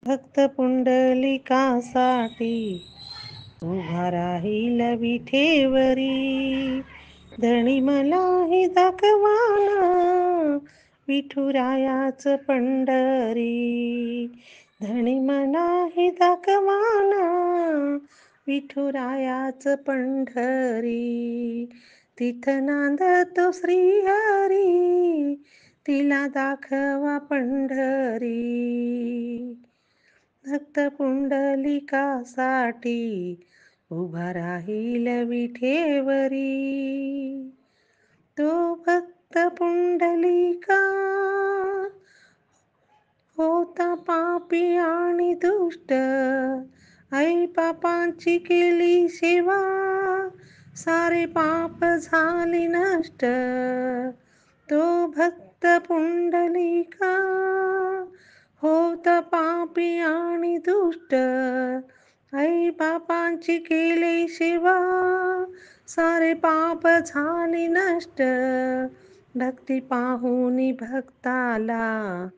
भक्त पुंडलिकासाठी उभा राहील विठेवरी. धणी मलाही दाखवाना विठुरायाच पंढरी. धणी मलाही दाखवाना विठुरायाच पंढरी. तिथं नांदतो श्रीहरी, तिला दाखवा पंढरी. भक्त पुंडलिकासाठी उभा राहील विठेवरी. तो भक्त पुंडलिका होता पापी आणि दुष्ट, आई पापांची केली सेवा, सारे पाप झाले नष्ट. तो भक्त पुंडलिका होता पापी आणि दुष्ट, आई बापांची केली सेवा, सारे पाप झाले नष्ट. भक्ती पाहुनी भक्ताला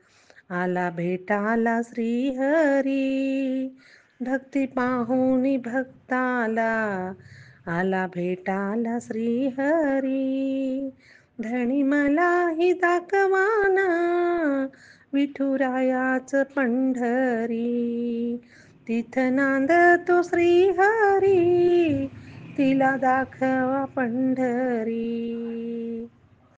आला भेटाला श्रीहरी. भक्ती पाहुनी भक्ताला आला भेटाला श्रीहरी. धणी मलाही दाखवाना विठुरायाच पंढरी. तिथं नांदतो श्रीहरी, तिला दाखवा पंढरी.